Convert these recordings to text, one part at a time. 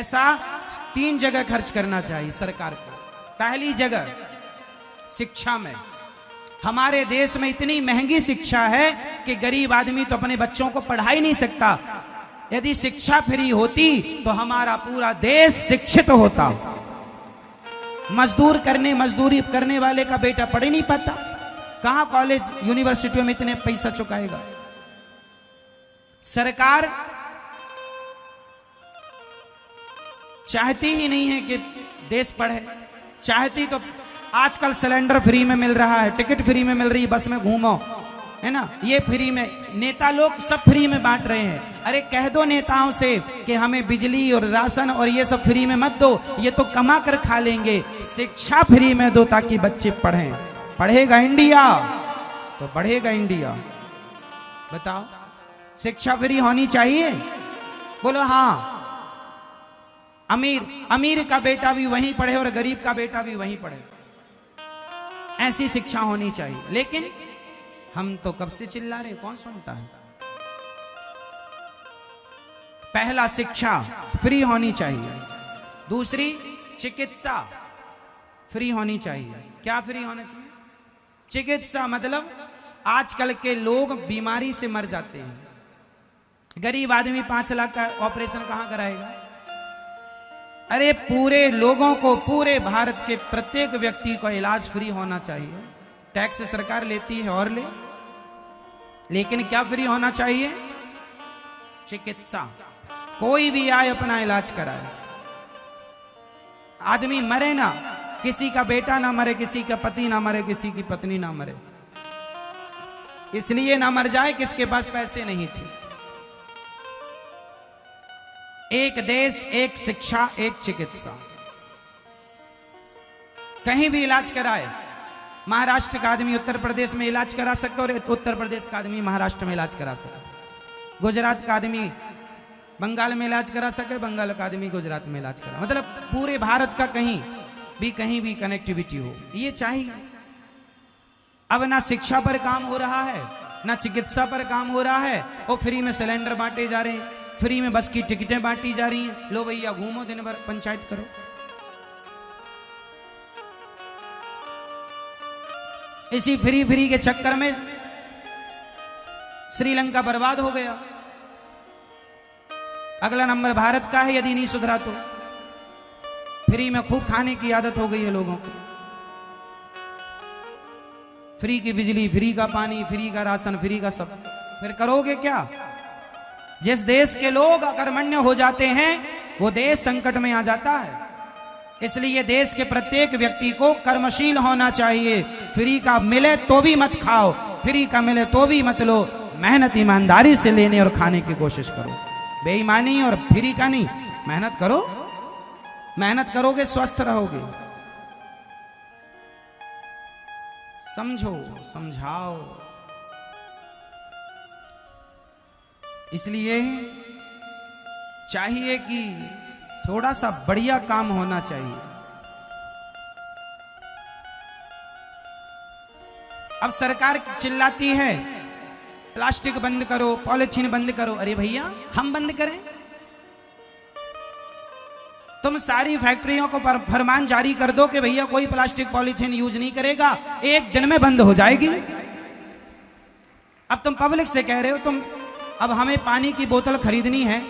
पैसा 3 जगह खर्च करना चाहिए सरकार को। पहली जगह शिक्षा में। हमारे देश में इतनी महंगी शिक्षा है कि गरीब आदमी तो अपने बच्चों को पढ़ा ही नहीं सकता। यदि शिक्षा फ्री होती तो हमारा पूरा देश शिक्षित होता। मजदूरी करने वाले का बेटा पढ़ ही नहीं पाता, कहां कॉलेज यूनिवर्सिटियों में इतने पैसा चुकाएगा। सरकार चाहती ही नहीं है कि देश पढ़े। चाहती तो आजकल सिलेंडर फ्री में मिल रहा है, टिकट फ्री में मिल रही है, बस में घूमो, है ना, ये फ्री में। नेता लोग सब फ्री में बांट रहे हैं। अरे कह दो नेताओं से कि हमें बिजली और राशन और ये सब फ्री में मत दो, ये तो कमा कर खा लेंगे। शिक्षा फ्री में दो ताकि बच्चे पढ़ें। पढ़ेगा इंडिया तो बढ़ेगा इंडिया। बताओ, शिक्षा फ्री होनी चाहिए? बोलो हाँ। अमीर का बेटा भी वहीं पढ़े और गरीब का बेटा भी वहीं पढ़े, ऐसी शिक्षा होनी चाहिए। लेकिन हम तो कब से चिल्ला रहे, कौन सुनता है? पहला, शिक्षा फ्री होनी चाहिए। दूसरी, चिकित्सा फ्री होनी चाहिए। क्या फ्री होना चाहिए? चिकित्सा मतलब आजकल के लोग बीमारी से मर जाते हैं। गरीब आदमी 5 लाख का ऑपरेशन कहां कराएगा? अरे पूरे लोगों को, पूरे भारत के प्रत्येक व्यक्ति को इलाज फ्री होना चाहिए। टैक्स सरकार लेती है और ले, लेकिन क्या फ्री होना चाहिए? चिकित्सा। कोई भी आए अपना इलाज कराए, आदमी मरे ना, किसी का बेटा ना मरे, किसी का पति ना मरे, किसी की पत्नी ना मरे। इसलिए ना मर जाए किसके पास पैसे नहीं थे। एक देश, एक शिक्षा, एक चिकित्सा। कहीं भी इलाज कराए, महाराष्ट्र का आदमी उत्तर प्रदेश में इलाज करा सकता और उत्तर प्रदेश का आदमी महाराष्ट्र में इलाज करा सकता। गुजरात का आदमी बंगाल में इलाज करा सके, बंगाल का आदमी गुजरात में इलाज करा। मतलब पूरे भारत का कहीं भी कनेक्टिविटी हो, ये चाहिए। अब ना शिक्षा पर काम हो रहा है, ना चिकित्सा पर काम हो रहा है, और फ्री में सिलेंडर बांटे जा रहे हैं, फ्री में बस की टिकटें बांटी जा रही हैं। लो भैया घूमो, दिन भर पंचायत करो। इसी फ्री के चक्कर में श्रीलंका बर्बाद हो गया। अगला नंबर भारत का है यदि नहीं सुधरा तो। फ्री में खूब खाने की आदत हो गई है लोगों को। फ्री की बिजली, फ्री का पानी, फ्री का राशन, फ्री का सब। फिर करोगे क्या? जिस देश के लोग अकर्मण्य हो जाते हैं वो देश संकट में आ जाता है। इसलिए देश के प्रत्येक व्यक्ति को कर्मशील होना चाहिए। फ्री का मिले तो भी मत खाओ, फ्री का मिले तो भी मत लो। मेहनत ईमानदारी से लेने और खाने की कोशिश करो। बेईमानी और फ्री का नहीं, मेहनत करो। मेहनत करोगे स्वस्थ रहोगे। समझो, समझाओ। इसलिए चाहिए कि थोड़ा सा बढ़िया काम होना चाहिए। अब सरकार चिल्लाती है प्लास्टिक बंद करो, पॉलीथीन बंद करो। अरे भैया हम बंद करें? तुम सारी फैक्ट्रियों को फरमान जारी कर दो कि भैया कोई प्लास्टिक पॉलीथीन यूज नहीं करेगा, एक दिन में बंद हो जाएगी। अब तुम पब्लिक से कह रहे हो तुम, अब हमें पानी की बोतल खरीदनी है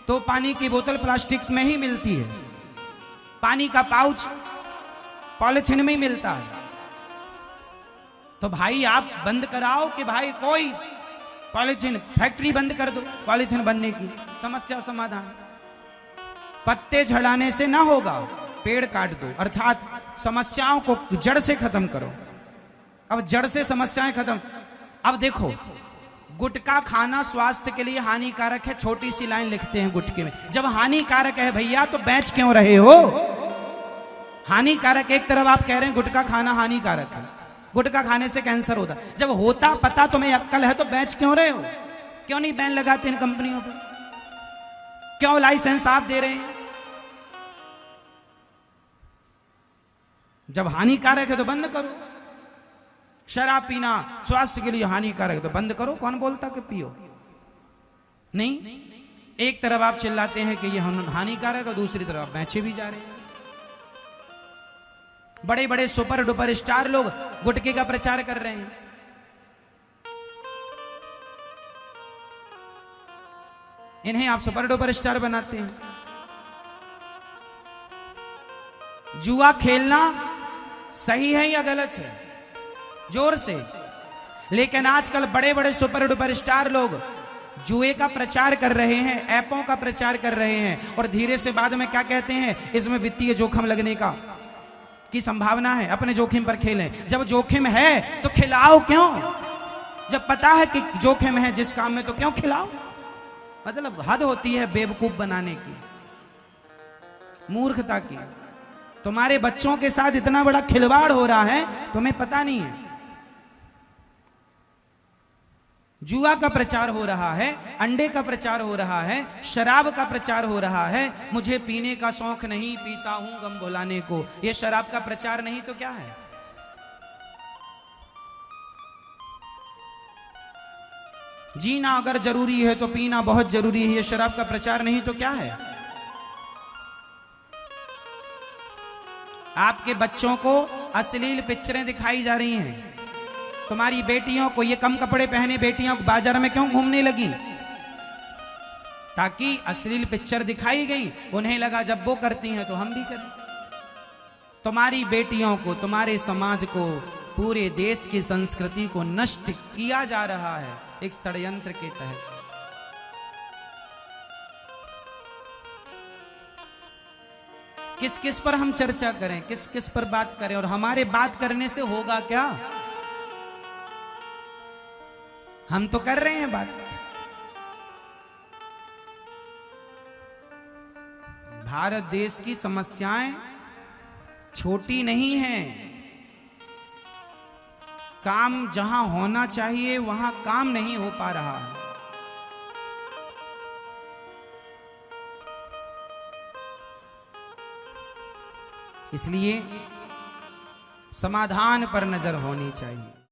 तो पानी की बोतल प्लास्टिक में ही मिलती है, पानी का पाउच पॉलीथीन में ही मिलता है। तो भाई आप बंद कराओ कि भाई कोई पॉलीथीन फैक्ट्री बंद कर दो, पॉलीथीन बनने की समस्या समाधान। पत्ते झड़ाने से ना होगा, पेड़ काट दो, अर्थात समस्याओं को जड़ से खत्म करो। अब जड़ से समस्याएं खत्म। अब देखो, गुटखा खाना स्वास्थ्य के लिए हानिकारक है, छोटी सी लाइन लिखते हैं गुटखे में। जब हानिकारक है भैया तो बेच क्यों रहे हो? हानिकारक, एक तरफ आप कह रहे हैं गुटखा खाना हानिकारक है, गुटखा खाने से कैंसर होता। जब होता पता तुम्हें अक्कल है तो बेच क्यों रहे हो? क्यों नहीं बैन लगाते इन कंपनियों पर? क्यों लाइसेंस आप दे रहे हैं? जब हानिकारक है तो बंद करो। शराब पीना स्वास्थ्य के लिए हानिकारक है तो बंद करो। कौन बोलता कि पियो? नहीं, एक तरफ आप चिल्लाते हैं कि ये हानिकारक और दूसरी तरफ बेचे भी जा रहे हैं। बड़े बड़े सुपर डुपर स्टार लोग गुटखे का प्रचार कर रहे हैं। इन्हें आप सुपर डुपर स्टार बनाते हैं। जुआ खेलना सही है या गलत है? जोर से। लेकिन आजकल बड़े बड़े सुपर डुपर स्टार लोग जुए का प्रचार कर रहे हैं, ऐपों का प्रचार कर रहे हैं, और धीरे से बाद में क्या कहते हैं, इसमें वित्तीय जोखिम लगने की संभावना है, अपने जोखिम पर खेलें। जब जोखिम है तो खिलाओ क्यों? जब पता है कि जोखिम है जिस काम में, तो क्यों खिलाओ? मतलब हद होती है बेवकूफ बनाने की, मूर्खता की। तुम्हारे बच्चों के साथ इतना बड़ा खिलवाड़ हो रहा है, तुम्हें पता नहीं है। जुआ का प्रचार हो रहा है, अंडे का प्रचार हो रहा है, शराब का प्रचार हो रहा है। मुझे पीने का शौक नहीं, पीता हूं गम भुलाने को। यह शराब का प्रचार नहीं तो क्या है? जीना अगर जरूरी है तो पीना बहुत जरूरी है, यह शराब का प्रचार नहीं तो क्या है? आपके बच्चों को अश्लील पिक्चरें दिखाई जा रही हैं। तुम्हारी बेटियों को, ये कम कपड़े पहने बेटियां बाजार में क्यों घूमने लगी? ताकि अश्लील पिक्चर दिखाई गई, उन्हें लगा जब वो करती हैं तो हम भी करें। तुम्हारी बेटियों को, तुम्हारे समाज को, पूरे देश की संस्कृति को नष्ट किया जा रहा है एक षड्यंत्र के तहत। किस किस पर हम चर्चा करें, किस किस पर बात करें, और हमारे बात करने से होगा क्या? हम तो कर रहे हैं बात। भारत देश की समस्याएं छोटी नहीं हैं। काम जहां होना चाहिए वहां काम नहीं हो पा रहा है। इसलिए समाधान पर नजर होनी चाहिए।